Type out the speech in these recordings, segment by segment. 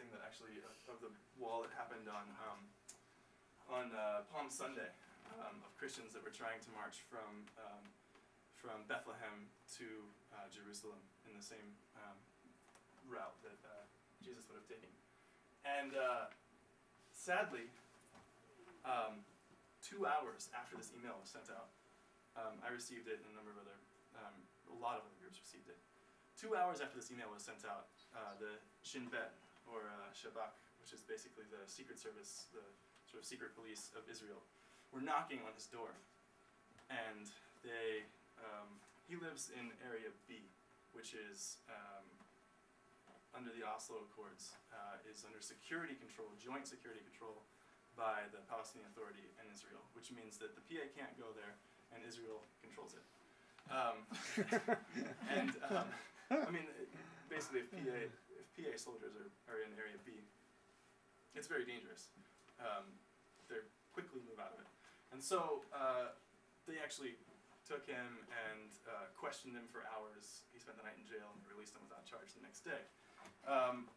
crossing that actually of the wall that happened on Palm Sunday of Christians that were trying to march from Bethlehem to Jerusalem in the same route that Jesus would have taken. And sadly, 2 hours after this email was sent out, I received it, and a number of other, a lot of other groups received it. 2 hours after this email was sent out, the Shin Bet, or Shabak, which is basically the secret service, the sort of secret police of Israel, were knocking on his door. And they, he lives in Area B, which is under the Oslo Accords, is under security control, joint security control by the Palestinian Authority and Israel, which means that the PA can't go there and Israel controls it. I mean, basically, if PA soldiers are in Area B, it's very dangerous. They quickly move out of it. And so they actually took him and questioned him for hours. He spent the night in jail and released him without charge the next day. And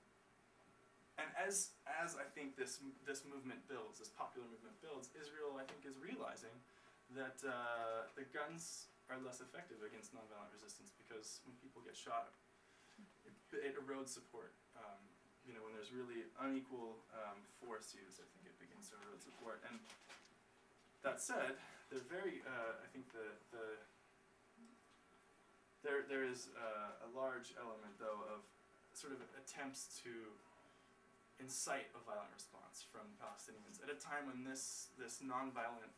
as I think this movement builds, this popular movement builds, Israel, I think, is realizing that the guns are less effective against nonviolent resistance, because when people get shot, it erodes support. You know, when there's really unequal force used, I think it begins to erode support. And that said, they're very, I think there is a large element, though, of sort of attempts to incite a violent response from Palestinians at a time when this nonviolent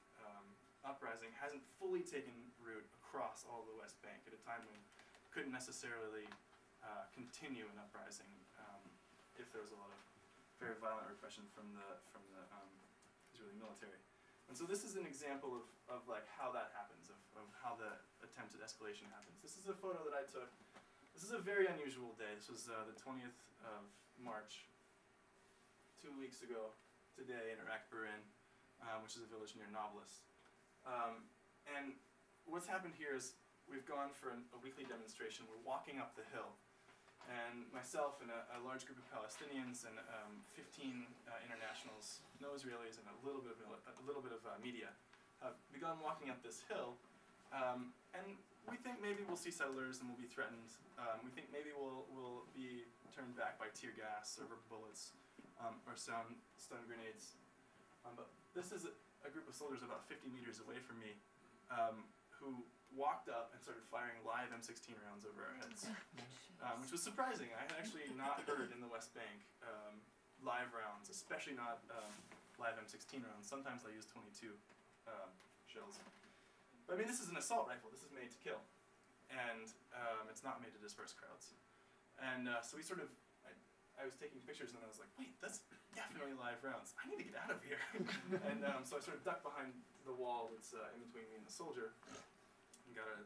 uprising hasn't fully taken root across all the West Bank, at a time when it couldn't necessarily continue an uprising if there was a lot of very violent repression from the Israeli military. And so this is an example of like how that happens, of how the attempt at escalation happens. This is a photo that I took. This is a very unusual day. This was the 20th of March, 2 weeks ago today in Iraq Burin, which is a village near Nablus. And what's happened here is we've gone for a weekly demonstration. We're walking up the hill, and myself and a large group of Palestinians and 15 internationals, no Israelis, and a little bit of media have begun walking up this hill. And we think maybe we'll see settlers and we'll be threatened. We think maybe we'll be turned back by tear gas or rubber bullets or stun grenades. But this is a group of soldiers about 50 meters away from me who walked up and started firing live M16 rounds over our heads, which was surprising. I had actually not heard in the West Bank live rounds, especially not live M16 rounds. Sometimes I use 22 shells. But I mean, this is an assault rifle. This is made to kill, and it's not made to disperse crowds. And so we sort of, I was taking pictures, and I was like, wait, that's definitely live rounds. I need to get out of here. And so I sort of ducked behind the wall that's in between me and the soldier, and got to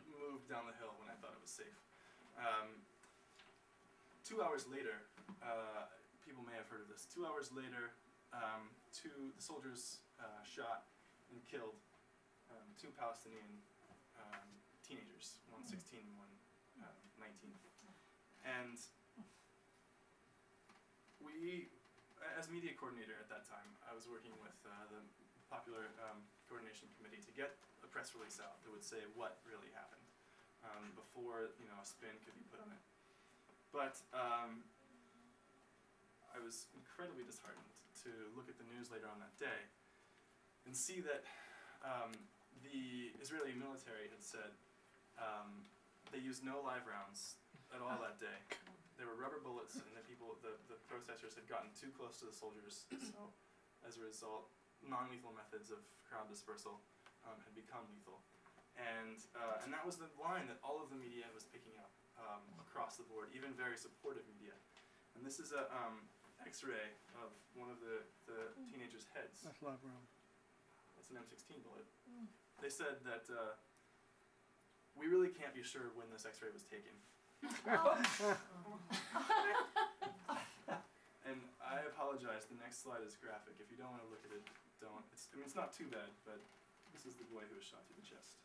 move down the hill when I thought it was safe. 2 hours later, people may have heard of this. 2 hours later, the soldiers shot and killed 2 Palestinian teenagers, one 16 and one 19. And we, as media coordinator at that time, I was working with the Popular Coordination Committee to get a press release out that would say what really happened before a spin could be put on it. But I was incredibly disheartened to look at the news later on that day and see that the Israeli military had said they used no live rounds at all that day. There were rubber bullets, and the protesters had gotten too close to the soldiers, so as a result, non-lethal methods of crowd dispersal had become lethal. And that was the line that all of the media was picking up across the board, even very supportive media. And this is a X-ray of one of the teenagers' heads. That's live round. That's an M16 bullet. They said that we really can't be sure when this X-ray was taken. And I apologize, the next slide is graphic. If you don't want to look at it, don't. It's not too bad, but this is the boy who was shot through the chest.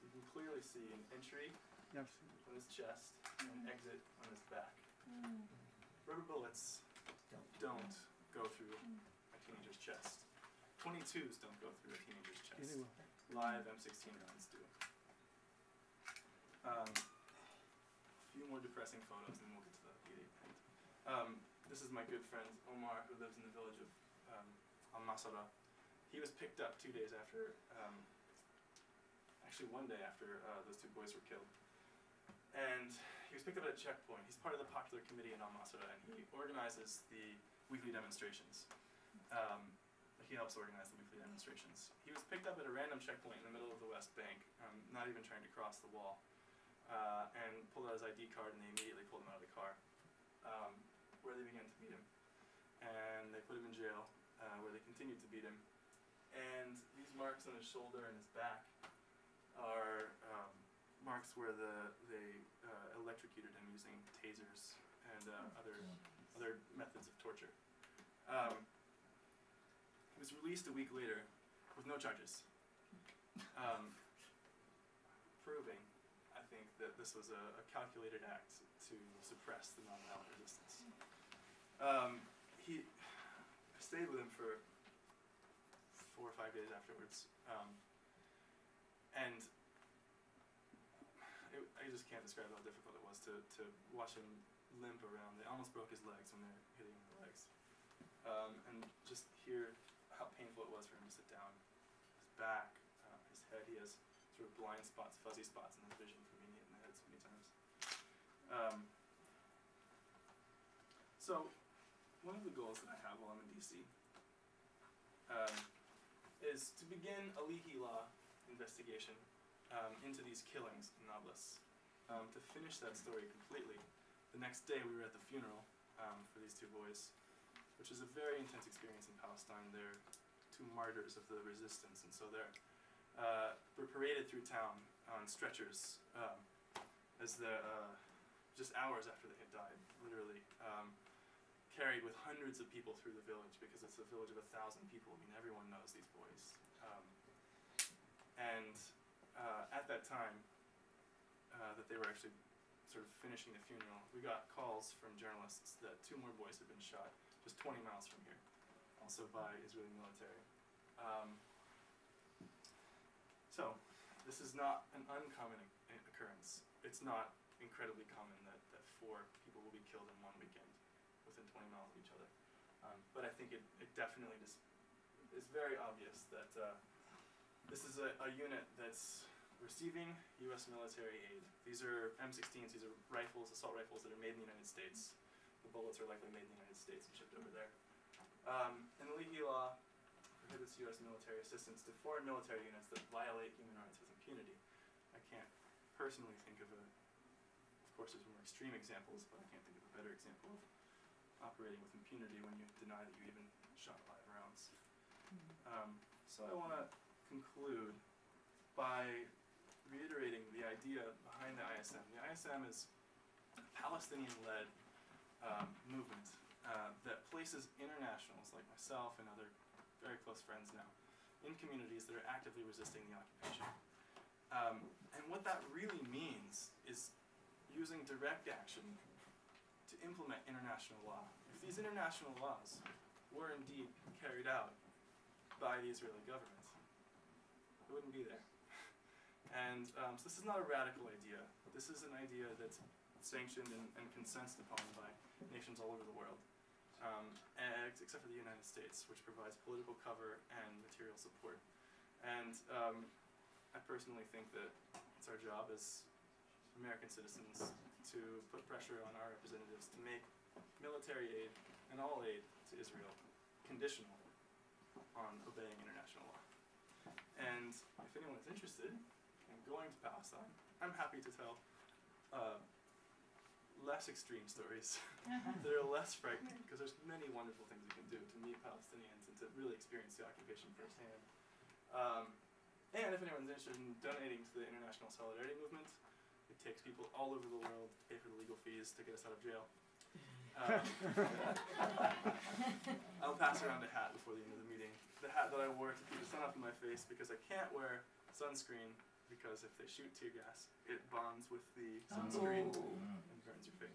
You can clearly see an entry on his chest and an exit on his back. Rubber bullet bullets don't go through a teenager's chest. 22s don't go through a teenager's chest. Live M16 rounds do. A few more depressing photos, and then we'll get to the end. This is my good friend Omar, who lives in the village of Al-Masra. He was picked up 2 days after, actually 1 day after those 2 boys were killed. And he was picked up at a checkpoint. He's part of the popular committee in Al-Masra, and he organizes the weekly demonstrations. He helps organize the weekly demonstrations. He was picked up at a random checkpoint in the middle of the West Bank, not even trying to cross the wall, and pulled out his ID card, and they immediately pulled him out of the car, where they began to beat him. And they put him in jail, where they continued to beat him. And these marks on his shoulder and his back are marks where they electrocuted him using tasers and other methods of torture. He was released a week later with no charges, proving, I think, that this was a calculated act to suppress the nonviolent resistance. He stayed with him for 4 or 5 days afterwards, and I just can't describe how difficult it was to watch him limp around. They almost broke his legs when they were hitting him in the legs, and just hear how painful it was for him to sit down. His back, his head, he has sort of blind spots, fuzzy spots in his vision from being hit in the head so many times. So, one of the goals that I have while I'm in DC is to begin a leaky law investigation into these killings in Nablus. To finish that story completely, the next day we were at the funeral for these 2 boys, which is a very intense experience in Palestine. They're 2 martyrs of the resistance, and so they're paraded through town on stretchers as just hours after they had died, literally. Carried with hundreds of people through the village, because it's a village of 1,000 people. I mean, everyone knows these boys. At that time, that they were actually sort of finishing the funeral, we got calls from journalists that 2 more boys had been shot just 20 miles from here, also by Israeli military. So, this is not an uncommon occurrence. It's not incredibly common that 4 people will be killed in one weekend within 20 miles of each other. But I think it definitely just is very obvious that this is a unit that's receiving U.S. military aid. These are M16s, these are rifles, assault rifles that are made in the United States. The bullets are likely made in the United States and shipped over there. And the leaky law prohibits U.S. military assistance to foreign military units that violate human rights with impunity. I can't personally think of course there's more extreme examples, but I can't think of a better example of operating with impunity when you deny that you even shot 5 rounds. So I want to conclude by reiterating the idea behind the ISM. The ISM is a Palestinian-led movement that places internationals like myself and other very close friends now in communities that are actively resisting the occupation. And what that really means is using direct action to implement international law. If these international laws were indeed carried out by the Israeli government, it wouldn't be there. And so this is not a radical idea. This is an idea that's sanctioned and consensed upon by nations all over the world, except for the United States, which provides political cover and material support. And I personally think that it's our job as American citizens to put pressure on our representatives to make military aid and all aid to Israel conditional on obeying international law. And if anyone's interested in going to Palestine, I'm happy to tell less extreme stories that are less frightening, because there's many wonderful things you can do to meet Palestinians and to really experience the occupation firsthand. And if anyone's interested in donating to the International Solidarity Movement, it takes people all over the world to pay for the legal fees to get us out of jail. I'll pass around a hat before the end of the meeting. The hat that I wore to keep the sun off of my face, because I can't wear sunscreen, because if they shoot tear gas, it bonds with the sunscreen and burns your face.